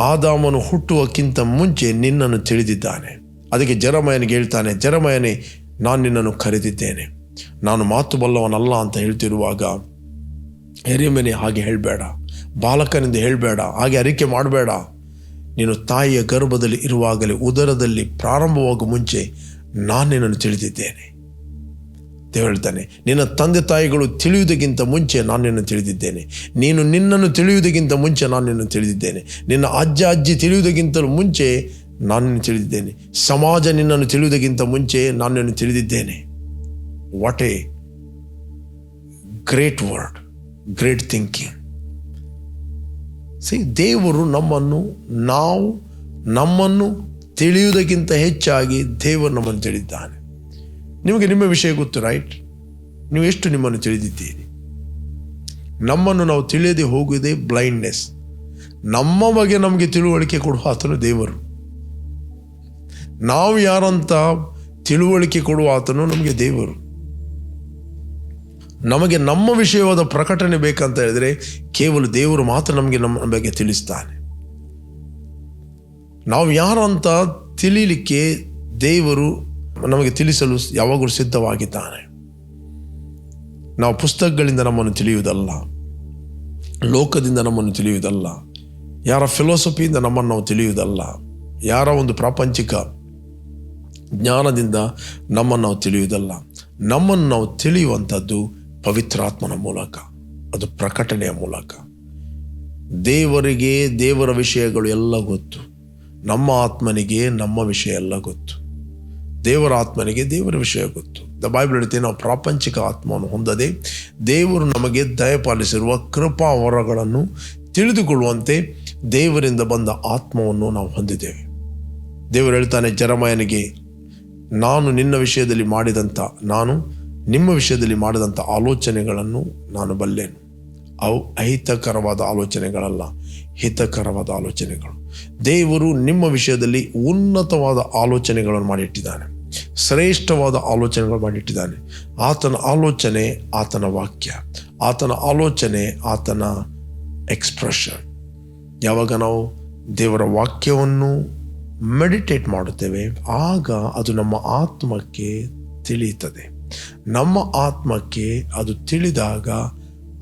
ಆದಾಮನು ಹುಟ್ಟುವಕ್ಕಿಂತ ಮುಂಚೆ ನಿನ್ನನ್ನು ತಿಳಿದಿದ್ದಾನೆ. ಅದಕ್ಕೆ ಜೆರೆಮೀಯನಿಗೆ ಹೇಳ್ತಾನೆ, ಜೆರೆಮೀಯನೇ, ನಾನು ನಿನ್ನನ್ನು ಕರೆದಿದ್ದೇನೆ, ನಾನು ಮಾತು ಬಲ್ಲವನಲ್ಲ ಅಂತ ಹೇಳ್ತಿರುವಾಗ, ಯೆರೆಮೀಯನೇ ಹಾಗೆ ಹೇಳಬೇಡ, ಬಾಲಕನಿಂದ ಹೇಳಬೇಡ, ಹಾಗೆ ಅರಿಕೆ ಮಾಡಬೇಡ. ನೀನು ತಾಯಿಯ ಗರ್ಭದಲ್ಲಿ ಇರುವಾಗಲೇ, ಉದರದಲ್ಲಿ ಪ್ರಾರಂಭವಾಗುವ ಮುಂಚೆ ನಾನು ನಿನ್ನನ್ನು ತಿಳಿದಿದ್ದೇನೆ. ದೇವರು ಹೇಳ್ತಾನೆ, ನಿನ್ನ ತಂದೆ ತಾಯಿಗಳು ತಿಳಿಯುವುದಕ್ಕಿಂತ ಮುಂಚೆ ನಾನು ನಿನ್ನನ್ನು ತಿಳಿದಿದ್ದೇನೆ. ನೀನು ನಿನ್ನನ್ನು ತಿಳಿಯುವುದಕ್ಕಿಂತ ಮುಂಚೆ ನಾನು ನಿನ್ನನ್ನು ತಿಳಿದಿದ್ದೇನೆ. ನಿನ್ನ ಅಜ್ಜ ಅಜ್ಜಿ ತಿಳಿಯುವುದಕ್ಕಿಂತಲೂ ಮುಂಚೆ ನಾನು ನಿನ್ನನ್ನು ತಿಳಿದಿದ್ದೇನೆ. ಸಮಾಜ ನಿನ್ನನ್ನು ತಿಳಿಯುವುದಕ್ಕಿಂತ ಮುಂಚೆ ನಾನು ನಿನ್ನನ್ನು ತಿಳಿದಿದ್ದೇನೆ. What A great word, great thinking. ದೇವರು ನಮ್ಮನ್ನು ತಿಳಿಯುವುದಕ್ಕಿಂತ ಹೆಚ್ಚಾಗಿ ದೇವರು ನಮ್ಮನ್ನು ತಿಳಿದಿದ್ದಾನೆ. ನಿಮಗೆ ನಿಮ್ಮ ವಿಷಯ ಗೊತ್ತು, ರೈಟ್? ನೀವು ಎಷ್ಟು ನಿಮ್ಮನ್ನು ತಿಳಿದಿದ್ದೀರಿ? ನಮ್ಮನ್ನು ನಾವು ತಿಳಿಯದೆ ಹೋಗುವುದೇ ಬ್ಲೈಂಡ್ನೆಸ್. ನಮ್ಮ ಬಗ್ಗೆ ನಮಗೆ ತಿಳುವಳಿಕೆ ಕೊಡುವ ಆತನು ದೇವರು. ನಾವು ಯಾರಂತ ತಿಳುವಳಿಕೆ ಕೊಡುವ ಆತನು ನಮಗೆ ದೇವರು. ನಮಗೆ ನಮ್ಮ ವಿಷಯವಾದ ಪ್ರಕಟಣೆ ಬೇಕಂತ ಹೇಳಿದ್ರೆ ಕೇವಲ ದೇವರು ಮಾತ್ರ ನಮಗೆ ನಮ್ಮ ಬಗ್ಗೆ ತಿಳಿಸ್ತಾನೆ. ನಾವು ಯಾರಂತ ತಿಳಿಲಿಕ್ಕೆ ದೇವರು ನಮಗೆ ತಿಳಿಸಲು ಯಾವಾಗಲೂ ಸಿದ್ಧವಾಗಿದ್ದಾನೆ. ನಾವು ಪುಸ್ತಕಗಳಿಂದ ನಮ್ಮನ್ನು ತಿಳಿಯುವುದಲ್ಲ, ಲೋಕದಿಂದ ನಮ್ಮನ್ನು ತಿಳಿಯುವುದಲ್ಲ, ಯಾರ ಫಿಲಾಸಫಿಯಿಂದ ನಮ್ಮನ್ನು ನಾವು ತಿಳಿಯುವುದಲ್ಲ, ಯಾರ ಒಂದು ಪ್ರಾಪಂಚಿಕ ಜ್ಞಾನದಿಂದ ನಮ್ಮನ್ನು ನಾವು ತಿಳಿಯುವುದಲ್ಲ. ನಮ್ಮನ್ನು ನಾವು ತಿಳಿಯುವಂಥದ್ದು ಪವಿತ್ರಾತ್ಮನ ಮೂಲಕ, ಅದು ಪ್ರಕಟಣೆಯ ಮೂಲಕ. ದೇವರಿಗೆ ದೇವರ ವಿಷಯಗಳು ಎಲ್ಲ ಗೊತ್ತು, ನಮ್ಮ ಆತ್ಮನಿಗೆ ನಮ್ಮ ವಿಷಯ ಎಲ್ಲ ಗೊತ್ತು, ದೇವರ ಆತ್ಮನಿಗೆ ದೇವರ ವಿಷಯ ಗೊತ್ತು. ಬೈಬಲ್ ಹೇಳುತ್ತೆ, ನಾವು ಪ್ರಾಪಂಚಿಕ ಆತ್ಮವನ್ನು ಹೊಂದದೆ ದೇವರು ನಮಗೆ ದಯಪಾಲಿಸಿರುವ ಕೃಪಾ ವರಗಳನ್ನು ತಿಳಿದುಕೊಳ್ಳುವಂತೆ ದೇವರಿಂದ ಬಂದ ಆತ್ಮವನ್ನು ನಾವು ಹೊಂದಿದ್ದೇವೆ. ದೇವರು ಹೇಳ್ತಾನೆ ಜೆರೆಮೀಯನಿಗೆ, ನಾನು ನಿಮ್ಮ ವಿಷಯದಲ್ಲಿ ಮಾಡಿದಂಥ ಆಲೋಚನೆಗಳನ್ನು ನಾನು ಬಲ್ಲೆನು. ಅವು ಅಹಿತಕರವಾದ ಆಲೋಚನೆಗಳಲ್ಲ, ಹಿತಕರವಾದ ಆಲೋಚನೆಗಳು. ದೇವರು ನಿಮ್ಮ ವಿಷಯದಲ್ಲಿ ಉನ್ನತವಾದ ಆಲೋಚನೆಗಳನ್ನು ಮಾಡಿಟ್ಟಿದ್ದಾನೆ, ಶ್ರೇಷ್ಠವಾದ ಆಲೋಚನೆಗಳು ಮಾಡಿಟ್ಟಿದ್ದಾನೆ. ಆತನ ಆಲೋಚನೆ ಆತನ ವಾಕ್ಯ, ಆತನ ಆಲೋಚನೆ ಆತನ ಎಕ್ಸ್ಪ್ರೆಷನ್. ಯಾವಾಗ ನಾವು ದೇವರ ವಾಕ್ಯವನ್ನು ಮೆಡಿಟೇಟ್ ಮಾಡುತ್ತೇವೆ, ಆಗ ಅದು ನಮ್ಮ ಆತ್ಮಕ್ಕೆ ತಿಳಿಯುತ್ತದೆ. ನಮ್ಮ ಆತ್ಮಕ್ಕೆ ಅದು ತಿಳಿದಾಗ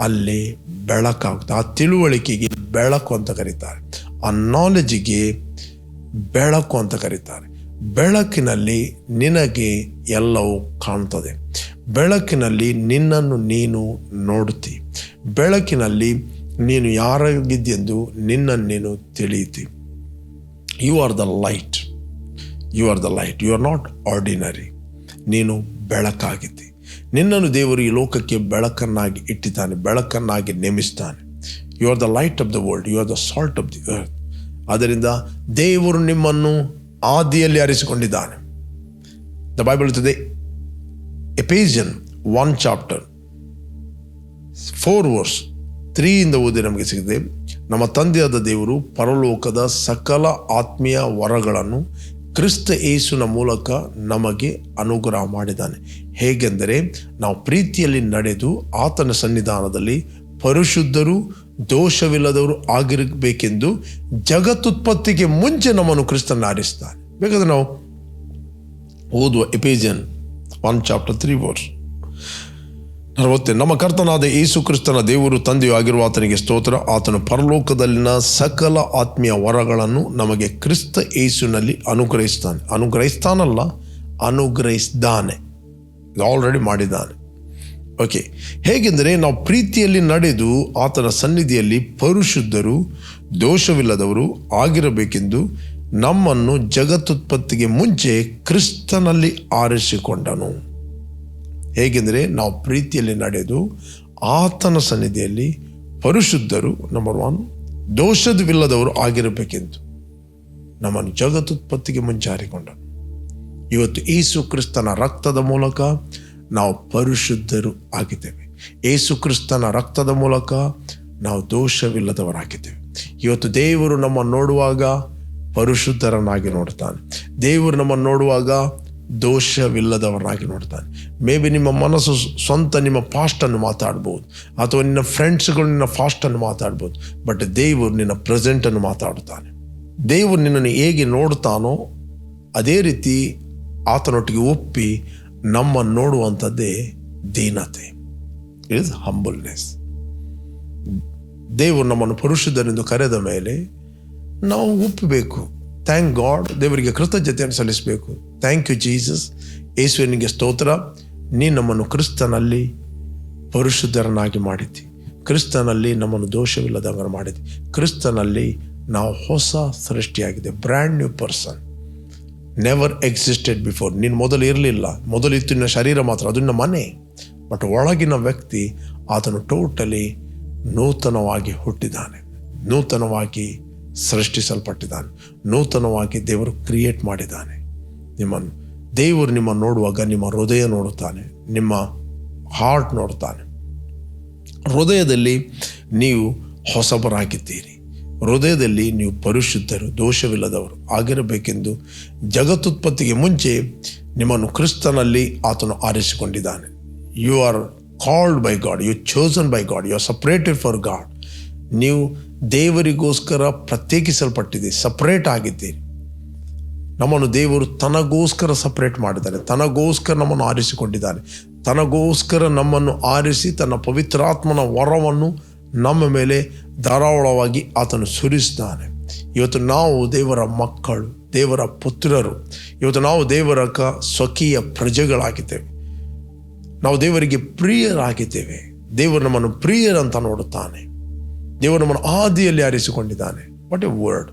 ಅಲ್ಲಿ ಬೆಳಕಾಗುತ್ತೆ. ಆ ತಿಳುವಳಿಕೆಗೆ ಬೆಳಕು ಅಂತ ಕರೀತಾರೆ, ಆ ನಾಲೆಜಿಗೆ ಬೆಳಕು ಅಂತ ಕರೀತಾರೆ. ಬೆಳಕಿನಲ್ಲಿ ನಿನಗೆ ಎಲ್ಲವೂ ಕಾಣ್ತದೆ, ಬೆಳಕಿನಲ್ಲಿ ನಿನ್ನನ್ನು ನೀನು ನೋಡುತ್ತಿ, ಬೆಳಕಿನಲ್ಲಿ ನೀನು ಯಾರಾಗಿದ್ದೆಂದು ನಿನ್ನನ್ನು ನೀನು ತಿಳಿಯುತ್ತಿ. You are the light, you are the light, you are not ordinary. ನೀನು ಬೆಳಕಾಗಿದ್ದಿ. ನಿನ್ನನ್ನು ದೇವರು ಈ ಲೋಕಕ್ಕೆ ಬೆಳಕನ್ನಾಗಿ ಇಟ್ಟಿದ್ದಾನೆ, ಬೆಳಕನ್ನಾಗಿ ನೇಮಿಸ್ತಾನೆ. You are the light of the world, you are the salt of the earth. ಆದ್ದರಿಂದ ದೇವರು ನಿಮ್ಮನ್ನು ಆದಿಯಲ್ಲಿ ಆರಿಸಿಕೊಂಡಿದ್ದಾನೆ. ದ ಬೈಬಲ್ ಹೇಳ್ತದೆ, ಎಫೆಸಿಯನ್ 1 ಚಾಪ್ಟರ್ 4 ವರ್ಸ್ 3 ಓದಿ ನಮಗೆ ಸಿಗಿದೆ, ನಮ್ಮ ತಂದೆಯಾದ ದೇವರು ಪರಲೋಕದ ಸಕಲ ಆತ್ಮೀಯ ವರಗಳನ್ನು ಕ್ರಿಸ್ತ ಯೇಸುವಿನ ಮೂಲಕ ನಮಗೆ ಅನುಗ್ರಹ ಮಾಡಿದ್ದಾನೆ. ಹೇಗೆಂದರೆ ನಾವು ಪ್ರೀತಿಯಲ್ಲಿ ನಡೆದು ಆತನ ಸನ್ನಿಧಾನದಲ್ಲಿ ಪರಿಶುದ್ಧರು ದೋಷವಿಲ್ಲದವರು ಆಗಿರಬೇಕೆಂದು ಜಗತ್ತುತ್ಪತ್ತಿಗೆ ಮುಂಚೆ ನಮ್ಮನ್ನು ಕ್ರಿಸ್ತನ ಆರಿಸ್ತಾನೆ. ಬೇಕಾದ್ರೆ ನಾವು ಓದುವ ಎಫೆಸಿಯನ್ 1 ಚಾಪ್ಟರ್ 3 ವರ್ಸ್ 40. ನಮ್ಮ ಕರ್ತನಾದ ಯೇಸು ಕ್ರಿಸ್ತನ ದೇವರು ತಂದೆಯೂ ಆಗಿರುವ ಆತನಿಗೆ ಸ್ತೋತ್ರ. ಆತನು ಪರಲೋಕದಲ್ಲಿನ ಸಕಲ ಆತ್ಮೀಯ ವರಗಳನ್ನು ನಮಗೆ ಕ್ರಿಸ್ತ ಯೇಸುವಿನಲ್ಲಿ ಅನುಗ್ರಹಿಸಿದ್ದಾನೆ. ಆಲ್ರೆಡಿ ಮಾಡಿದ್ದಾನೆ. ಓಕೆ, ಹೇಗೆಂದರೆ ನಾವು ಪ್ರೀತಿಯಲ್ಲಿ ನಡೆದು ಆತನ ಸನ್ನಿಧಿಯಲ್ಲಿ ಪರಿಶುದ್ಧರು ದೋಷವಿಲ್ಲದವರು ಆಗಿರಬೇಕೆಂದು ನಮ್ಮನ್ನು ಜಗತ್ತುತ್ಪತ್ತಿಗೆ ಮುಂಚೆ ಕ್ರಿಸ್ತನಲ್ಲಿ ಆರಿಸಿಕೊಂಡನು. ಹೇಗೆಂದರೆ ನಾವು ಪ್ರೀತಿಯಲ್ಲಿ ನಡೆದು ಆತನ ಸನ್ನಿಧಿಯಲ್ಲಿ ಪರಿಶುದ್ಧರು, ನಂಬರ್ 1, ದೋಷವಿಲ್ಲದವರು ಆಗಿರಬೇಕೆಂದು ನಮ್ಮನ್ನು ಜಗತ್ತುತ್ಪತ್ತಿಗೆ ಮುಂಚೆ ಆರಿಕೊಂಡನು. ಇವತ್ತು ಯೇಸು ಕ್ರಿಸ್ತನ ರಕ್ತದ ಮೂಲಕ ನಾವು ಪರಿಶುದ್ಧರು ಆಗಿದ್ದೇವೆ. ಯೇಸು ಕ್ರಿಸ್ತನ ರಕ್ತದ ಮೂಲಕ ನಾವು ದೋಷವಿಲ್ಲದವರಾಗಿದ್ದೇವೆ. ಇವತ್ತು ದೇವರು ನಮ್ಮನ್ನು ನೋಡುವಾಗ ಪರಿಶುದ್ಧರನ್ನಾಗಿ ನೋಡ್ತಾನೆ. ದೇವರು ನಮ್ಮನ್ನು ನೋಡುವಾಗ ದೋಷವಿಲ್ಲದವರನ್ನಾಗಿ ನೋಡ್ತಾನೆ. ಮೇ ಬಿ ನಿಮ್ಮ ಮನಸ್ಸು ಸ್ವಂತ ನಿಮ್ಮ ಪಾಸ್ಟನ್ನು ಮಾತಾಡ್ಬೋದು, ಅಥವಾ ನಿನ್ನ ಫ್ರೆಂಡ್ಸ್ಗಳು ನಿನ್ನ ಪಾಸ್ಟನ್ನು ಮಾತಾಡ್ಬೋದು, ಬಟ್ ದೇವರು ನಿನ್ನ ಪ್ರೆಸೆಂಟನ್ನು ಮಾತಾಡ್ತಾನೆ. ದೇವರು ನಿನ್ನನ್ನು ಹೇಗೆ ನೋಡ್ತಾನೋ ಅದೇ ರೀತಿ ಆತನೊಟ್ಟಿಗೆ ಒಪ್ಪಿ ನಮ್ಮನ್ನು ನೋಡುವಂಥದ್ದೇ ದೀನತೆ, ಇಟ್ ಇಸ್ ಹಂಬಲ್ನೆಸ್. ದೇವರು ನಮ್ಮನ್ನು ಪರಿಶುದ್ಧರೆಂದು ಕರೆದ ಮೇಲೆ ನಾವು ಒಪ್ಪಬೇಕು. ಥ್ಯಾಂಕ್ ಗಾಡ್, ದೇವರಿಗೆ ಕೃತಜ್ಞತೆಯನ್ನು ಸಲ್ಲಿಸಬೇಕು. ಥ್ಯಾಂಕ್ ಯು ಜೀಸಸ್, ಯೇಸುವಿನಿಗೆ ಸ್ತೋತ್ರ, ನೀ ನಮ್ಮನ್ನು ಕ್ರಿಸ್ತನಲ್ಲಿ ಪರಿಶುದ್ಧರನ್ನಾಗಿ ಮಾಡಿದ್ದಿ, ಕ್ರಿಸ್ತನಲ್ಲಿ ನಮ್ಮನ್ನು ದೋಷವಿಲ್ಲದವರ ಮಾಡಿದ್ದಿ, ಕ್ರಿಸ್ತನಲ್ಲಿ ನಾವು ಹೊಸ ಸೃಷ್ಟಿಯಾಗಿದೆ, brand new person, never existed before. ನೀನು ಮೊದಲು ಇರಲಿಲ್ಲ, ಮೊದಲಿತ್ತು ನಿನ್ನ ಶರೀರ ಮಾತ್ರ, ಅದು ನಿನ್ನ ಮನೆ, ಬಟ್ ಒಳಗಿನ ವ್ಯಕ್ತಿ ಆತನು ಟೋಟಲಿ ನೂತನವಾಗಿ ಹುಟ್ಟಿದ್ದಾನೆ, ನೂತನವಾಗಿ ಸೃಷ್ಟಿಸಲ್ಪಟ್ಟಿದ್ದಾನೆ, ನೂತನವಾಗಿ ದೇವರು ಕ್ರಿಯೇಟ್ ಮಾಡಿದ್ದಾನೆ ನಿಮ್ಮನ್ನು. ದೇವರು ನಿಮ್ಮನ್ನು ನೋಡುವಾಗ ನಿಮ್ಮ ಹೃದಯ ನೋಡುತ್ತಾನೆ, ನಿಮ್ಮ ಹಾರ್ಟ್ ನೋಡ್ತಾನೆ. ಹೃದಯದಲ್ಲಿ ನೀವು ಹೊಸಬರಾಗಿದ್ದೀರಿ, ಹೃದಯದಲ್ಲಿ ನೀವು ಪರಿಶುದ್ಧರು, ದೋಷವಿಲ್ಲದವರು ಆಗಿರಬೇಕೆಂದು ಜಗತ್ತುತ್ಪತ್ತಿಗೆ ಮುಂಚೆ ನಿಮ್ಮನ್ನು ಕ್ರಿಸ್ತನಲ್ಲಿ ಆತನು ಆರಿಸಿಕೊಂಡಿದ್ದಾನೆ. You are called by God, you chosen by God, you are separated for God. ನೀವು ದೇವರಿಗೋಸ್ಕರ ಪ್ರತ್ಯೇಕಿಸಲ್ಪಟ್ಟಿದ್ದೀರಿ, ಸಪ್ರೇಟ್ ಆಗಿದ್ದೀರಿ. ನಮ್ಮನ್ನು ದೇವರು ತನಗೋಸ್ಕರ ಸಪ್ರೇಟ್ ಮಾಡಿದ್ದಾನೆ, ತನಗೋಸ್ಕರ ನಮ್ಮನ್ನು ಆರಿಸಿಕೊಂಡಿದ್ದಾನೆ, ತನಗೋಸ್ಕರ ನಮ್ಮನ್ನು ಆರಿಸಿ ತನ್ನ ಪವಿತ್ರಾತ್ಮನ ವರವನ್ನು ನಮ್ಮ ಮೇಲೆ ಧಾರಾಳವಾಗಿ ಆತನು ಸುರಿಸಿದ್ದಾನೆ. ಇವತ್ತು ನಾವು ದೇವರ ಮಕ್ಕಳು, ದೇವರ ಪುತ್ರರು. ಇವತ್ತು ನಾವು ದೇವರ ಸ್ವಕೀಯ ಪ್ರಜೆಗಳಾಗಿದ್ದೇವೆ. ನಾವು ದೇವರಿಗೆ ಪ್ರಿಯರಾಗಿದ್ದೇವೆ. ದೇವರು ನಮ್ಮನ್ನು ಪ್ರಿಯರಂತ ನೋಡುತ್ತಾನೆ. ದೇವರು ನಮ್ಮನ್ನು ಆದಿಯಲ್ಲಿ ಆರಿಸಿಕೊಂಡಿದ್ದಾನೆ. What A word.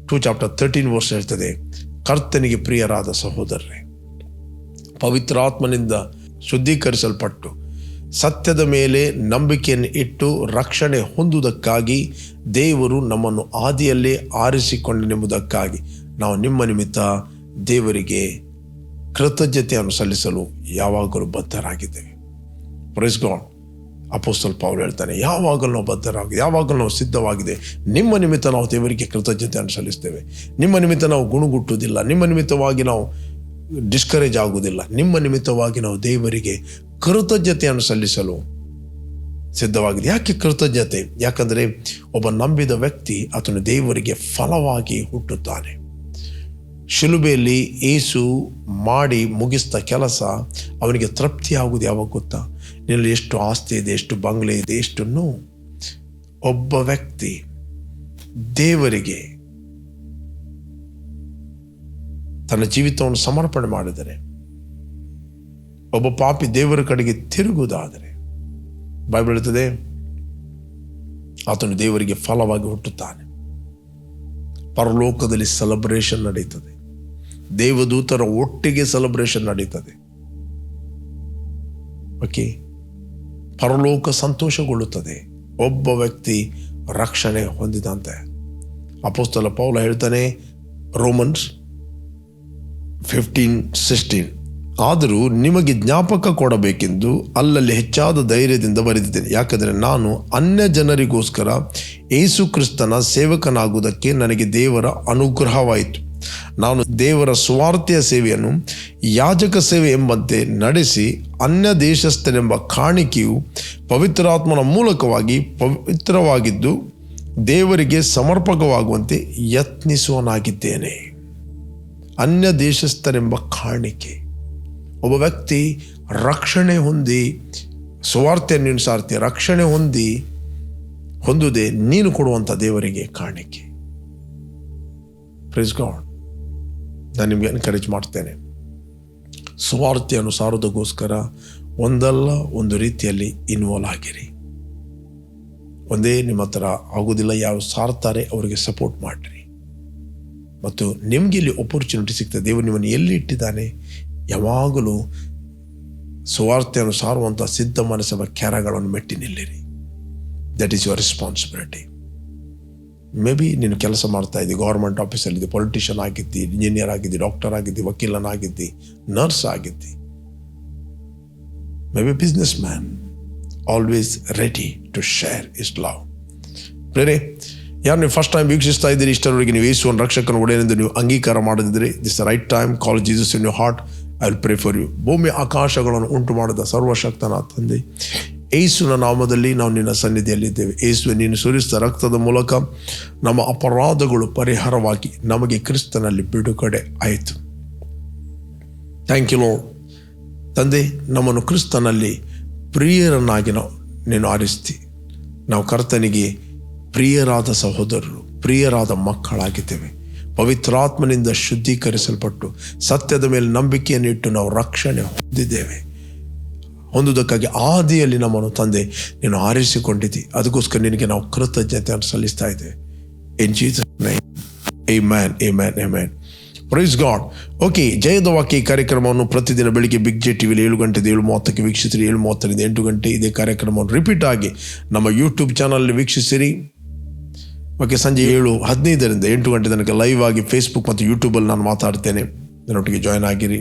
2:13 ಹೇಳ್ತದೆ, ಕರ್ತನಿಗೆ ಪ್ರಿಯರಾದ ಸಹೋದರರೇ, ಪವಿತ್ರಾತ್ಮನಿಂದ ಶುದ್ಧೀಕರಿಸಲ್ಪಟ್ಟು ಸತ್ಯದ ಮೇಲೆ ನಂಬಿಕೆಯನ್ನು ಇಟ್ಟು ರಕ್ಷಣೆ ಹೊಂದುವುದಕ್ಕಾಗಿ ದೇವರು ನಮ್ಮನ್ನು ಆದಿಯಲ್ಲೇ ಆರಿಸಿಕೊಂಡೆಂಬುದಕ್ಕಾಗಿ ನಾವು ನಿಮ್ಮ ನಿಮಿತ್ತ ದೇವರಿಗೆ ಕೃತಜ್ಞತೆಯನ್ನು ಸಲ್ಲಿಸಲು ಯಾವಾಗಲೂ ಬದ್ಧರಾಗಿದ್ದೇವೆ. Praise God. ಅಪೊಸ್ತಲ ಪೌಲ್ ಹೇಳ್ತಾನೆ, ಯಾವಾಗಲೂ ನಾವು ಬದ್ಧರಾಗಿದೆ, ಯಾವಾಗಲೂ ನಾವು ಸಿದ್ಧವಾಗಿದೆ. ನಿಮ್ಮ ನಿಮಿತ್ತ ನಾವು ದೇವರಿಗೆ ಕೃತಜ್ಞತೆಯನ್ನು ಸಲ್ಲಿಸ್ತೇವೆ. ನಿಮ್ಮ ನಿಮಿತ್ತ ನಾವು ಗುಣಗುಟ್ಟುವುದಿಲ್ಲ, ನಿಮ್ಮ ನಿಮಿತ್ತವಾಗಿ ನಾವು ಡಿಸ್ಕರೇಜ್ ಆಗುವುದಿಲ್ಲ. ನಿಮ್ಮ ನಿಮಿತ್ತವಾಗಿ ನಾವು ದೇವರಿಗೆ ಕೃತಜ್ಞತೆಯನ್ನು ಸಲ್ಲಿಸಲು ಸಿದ್ಧವಾಗಿದೆ. ಯಾಕೆ ಕೃತಜ್ಞತೆ? ಯಾಕಂದರೆ ಒಬ್ಬ ನಂಬಿದ ವ್ಯಕ್ತಿ ಆತನು ದೇವರಿಗೆ ಫಲವಾಗಿ ಹುಟ್ಟುತ್ತಾನೆ. ಶಿಲುಬೆಯಲ್ಲಿ ಯೇಸು ಮಾಡಿ ಮುಗಿಸಿದ ಕೆಲಸ ಅವನಿಗೆ ತೃಪ್ತಿ ಆಗುವುದು ಯಾವಾಗ ಗೊತ್ತಾ? ನಿನ್ನಲ್ಲಿ ಎಷ್ಟು ಆಸ್ತಿ ಇದೆ, ಎಷ್ಟು ಬಂಗ್ಲೆ ಇದೆ, ಎಷ್ಟನ್ನು ಒಬ್ಬ ವ್ಯಕ್ತಿ ದೇವರಿಗೆ ತನ್ನ ಜೀವಿತವನ್ನು ಸಮರ್ಪಣೆ ಮಾಡಿದರೆ, ಒಬ್ಬ ಪಾಪಿ ದೇವರ ಕಡೆಗೆ ತಿರುಗುವುದಾದರೆ, ಬೈಬಲ್ ಹೇಳ್ತದೆ ಆತನು ದೇವರಿಗೆ ಫಲವಾಗಿ ಹುಟ್ಟುತ್ತಾನೆ. ಪರಲೋಕದಲ್ಲಿ ಸೆಲೆಬ್ರೇಷನ್ ನಡೀತದೆ, ದೇವದೂತರ ಒಟ್ಟಿಗೆ ಸೆಲೆಬ್ರೇಷನ್ ನಡೀತದೆ. ಓಕೆ, ಪರಲೋಕ ಸಂತೋಷಗೊಳ್ಳುತ್ತದೆ ಒಬ್ಬ ವ್ಯಕ್ತಿ ರಕ್ಷಣೆ ಹೊಂದಿದಂತೆ. ಅಪೊಸ್ತಲ ಪೌಲ ಹೇಳ್ತಾನೆ, ರೋಮನ್ಸ್ 15:16, ಆದರೂ ನಿಮಗೆ ಜ್ಞಾಪಕ ಕೊಡಬೇಕೆಂದು ಅಲ್ಲಲ್ಲಿ ಹೆಚ್ಚಾದ ಧೈರ್ಯದಿಂದ ಬರೆದಿದ್ದೇನೆ. ಯಾಕಂದರೆ ನಾನು ಅನ್ಯ ಜನರಿಗೋಸ್ಕರ ಯೇಸು ಕ್ರಿಸ್ತನ ಸೇವಕನಾಗುವುದಕ್ಕೆ ನನಗೆ ದೇವರ ಅನುಗ್ರಹವಾಯಿತು. ನಾನು ದೇವರ ಸ್ವಾರ್ಥೆಯ ಸೇವೆಯನ್ನು ಯಾಜಕ ಸೇವೆ ಎಂಬಂತೆ ನಡೆಸಿ ಅನ್ಯ ದೇಶಸ್ಥನೆಂಬ ಕಾಣಿಕೆಯು ಪವಿತ್ರಾತ್ಮನ ಮೂಲಕವಾಗಿ ಪವಿತ್ರವಾಗಿದ್ದು ದೇವರಿಗೆ ಸಮರ್ಪಕವಾಗುವಂತೆ ಯತ್ನಿಸುವನಾಗಿದ್ದೇನೆ. ಅನ್ಯ ದೇಶಸ್ಥರೆಂಬ ಕಾಣಿಕೆ. ಒಬ್ಬ ವ್ಯಕ್ತಿ ರಕ್ಷಣೆ ಹೊಂದಿ, ಸುವಾರ್ತೆಯನ್ನು ಸಾರ್ತಿ ರಕ್ಷಣೆ ಹೊಂದುವುದೇ ನೀನು ಕೊಡುವಂಥ ದೇವರಿಗೆ ಕಾಣಿಕೆ. Praise God. ನಾನು ನಿಮಗೆ ಎನ್ಕರೇಜ್ ಮಾಡ್ತೇನೆ, ಸುವಾರ್ತೆಯನ್ನು ಸಾರೋದಕ್ಕೋಸ್ಕರ ಒಂದಲ್ಲ ಒಂದು ರೀತಿಯಲ್ಲಿ ಇನ್ವಾಲ್ವ್ ಆಗಿರಿ. ಒಂದೇ ನಿಮ್ಮ ಹತ್ರ ಆಗೋದಿಲ್ಲ, ಯಾರು ಸಾರ್ತಾರೆ ಅವರಿಗೆ ಸಪೋರ್ಟ್ ಮಾಡಿರಿ. ಮತ್ತು ನಿಮಗೆ ಇಲ್ಲಿ ಅಪರ್ಚುನಿಟಿ ಸಿಗ್ತದೆ. ದೇವರು ನಿಮ್ಮನ್ನು ಎಲ್ಲಿ ಇಟ್ಟಿದ್ದಾನೆ, ಯಾವಾಗಲೂ ಸುವಾರ್ತೆಯನ್ನು ಸಾರುವಂಥ ಸಿದ್ಧ ಮನಸ್ಸವ ಕೆರಗಳನ್ನು ಮೆಟ್ಟಿ ನಿಲ್ಲಿರಿ. That is your responsibility. Maybe ನೀನು ಕೆಲಸ ಮಾಡ್ತಾ ಇದ್ದಿ, ಗೌರ್ಮೆಂಟ್ ಆಫೀಸಲ್ಲಿದ್ದಿ, ಪೊಲಿಟಿಷಿಯನ್ ಆಗಿದ್ದಿ, ಇಂಜಿನಿಯರ್ ಆಗಿದ್ದಿ, ಡಾಕ್ಟರ್ ಆಗಿದ್ದಿ, ವಕೀಲನಾಗಿದ್ದಿ, ನರ್ಸ್ ಆಗಿದ್ದಿ, maybe business man. Always ready to share his love. ಬೇರೆ ಯಾರು ನೀವು ಫಸ್ಟ್ ಟೈಮ್ ವೀಕ್ಷಿಸ್ತಾ ಇದ್ದೀರಿ, ಇಷ್ಟರವರೆಗೆ ನೀವು ಯೇಸುವನ್ನು ರಕ್ಷಕನ ಒಡೆಯನೆಂದು ನೀವು ಅಂಗೀಕಾರ ಮಾಡದಿದ್ದರೆ, this right time. Call Jesus in your heart. I will pray for you. ಭೂಮಿ ಆಕಾಶಗಳನ್ನು ಉಂಟು ಮಾಡಿದ ಸರ್ವಶಕ್ತನ ತಂದೆ, ಯೇಸುವಿನ ನಾಮದಲ್ಲಿ ನಾವು ನಿನ್ನ ಸನ್ನಿಧಿಯಲ್ಲಿದ್ದೇವೆ. ಯೇಸುವೆ, ನೀನು ಸುರಿಸಿದ ರಕ್ತದ ಮೂಲಕ ನಮ್ಮ ಅಪರಾಧಗಳು ಪರಿಹಾರವಾಗಿ ನಮಗೆ ಕ್ರಿಸ್ತನಲ್ಲಿ ಬಿಡುಗಡೆ ಆಯಿತು. Thank you Lord. ತಂದೆ, ನಮ್ಮನ್ನು ಕ್ರಿಸ್ತನಲ್ಲಿ ಪ್ರಿಯರನ್ನಾಗಿ ನೀನು ಆರಿಸ್ತಿ. ನಾವು ಕರ್ತನಿಗೆ ಪ್ರಿಯರಾದ ಸಹೋದರರು, ಪ್ರಿಯರಾದ ಮಕ್ಕಳಾಗಿದ್ದೇವೆ. ಪವಿತ್ರಾತ್ಮನಿಂದ ಶುದ್ಧೀಕರಿಸಲ್ಪಟ್ಟು ಸತ್ಯದ ಮೇಲೆ ನಂಬಿಕೆಯನ್ನು ಇಟ್ಟು ನಾವು ರಕ್ಷಣೆ ಹೊಂದುವುದಕ್ಕಾಗಿ ಆದಿಯಲ್ಲಿ ನಮ್ಮನ್ನು ತಂದೆ ನೀನು ಆರಿಸಿಕೊಂಡಿದ್ದಿ. ಅದಕ್ಕೋಸ್ಕರ ನಿನಗೆ ನಾವು ಕೃತಜ್ಞತೆಯನ್ನು ಸಲ್ಲಿಸ್ತಾ ಇದ್ದೇವೆ. In Jesus name, amen, amen, amen. Praise God. Okay, ಜಯದ ವಾಕ್ಯ ಈ ಕಾರ್ಯಕ್ರಮವನ್ನು ಪ್ರತಿದಿನ ಬೆಳಿಗ್ಗೆ ಬಿಗ್ ಜೆ ಟಿವಿಲಿ 7 ಗಂಟೆಯಿಂದ 7:30 ವೀಕ್ಷಿಸಿರಿ. 7:30ರಿಂದ 8 ಗಂಟೆ ಇದೇ ಕಾರ್ಯಕ್ರಮವನ್ನು ರಿಪೀಟ್ ಆಗಿ ನಮ್ಮ ಯೂಟ್ಯೂಬ್ ಚಾನಲ್ ವೀಕ್ಷಿಸಿರಿ. ಓಕೆ, ಸಂಜೆ 7:15ರಿಂದ 8 ಗಂಟೆ ತನಕ ಲೈವ್ ಆಗಿ ಫೇಸ್ಬುಕ್ ಮತ್ತು ಯೂಟ್ಯೂಬಲ್ಲಿ ನಾನು ಮಾತಾಡ್ತೇನೆ. ನನ್ನೊಟ್ಟಿಗೆ ಜಾಯ್ನ್ ಆಗಿರಿ.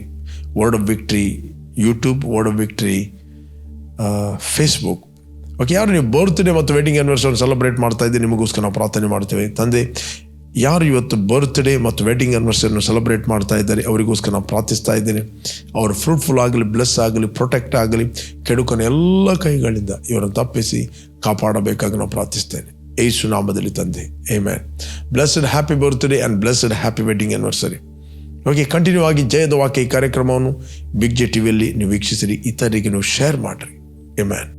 Word of victory YouTube, word of victory Facebook, okay, ಯಾರು ನೀವು ಬರ್ತ್ಡೇ ಮತ್ತು ವೆಡ್ಡಿಂಗ್ ಆ್ಯನಿವರ್ಸರಿ ಸೆಲೆಬ್ರೇಟ್ ಮಾಡ್ತಾ ಇದ್ದೀರಿ, ನಿಮಗೋಸ್ಕರ ನಾವು ಪ್ರಾರ್ಥನೆ ಮಾಡ್ತೇವೆ. ತಂದೆ, ಯಾರು ಇವತ್ತು ಬರ್ತ್ಡೇ ಮತ್ತು ವೆಡ್ಡಿಂಗ್ ಆ್ಯನಿವರ್ಸರಿಯನ್ನು ಸೆಲೆಬ್ರೇಟ್ ಮಾಡ್ತಾ ಇದ್ದಾರೆ ಅವರಿಗೋಸ್ಕರ ನಾನು ಪ್ರಾರ್ಥಿಸ್ತಾ ಇದ್ದೇನೆ. ಅವರು ಫ್ರೂಟ್ಫುಲ್ ಆಗಲಿ, ಬ್ಲೆಸ್ ಆಗಲಿ, ಪ್ರೊಟೆಕ್ಟ್ ಆಗಲಿ, ಕೆಡುಕನ ಎಲ್ಲ ಕೈಗಳಿಂದ ಇವರನ್ನು ತಪ್ಪಿಸಿ ಕಾಪಾಡಬೇಕಾಗಿ ನಾವು ಪ್ರಾರ್ಥಿಸ್ತೇನೆ ಯೇಸು ನಾಮದಲ್ಲಿ ತಂದೆ, amen. Blessed happy birthday and blessed happy wedding anniversary. Okay, continue ಆಗಿ ಜಯದ ವಾಕ್ಯ ಈ ಕಾರ್ಯಕ್ರಮವನ್ನು ಬಿಗ್ ಜೆ ಟಿವಿಯಲ್ಲಿ ನೀವು ವೀಕ್ಷಿಸಿರಿ, ಇತರರಿಗೆ ನೀವು ಶೇರ್ ಮಾಡಿರಿ. ಆಮೆನ್.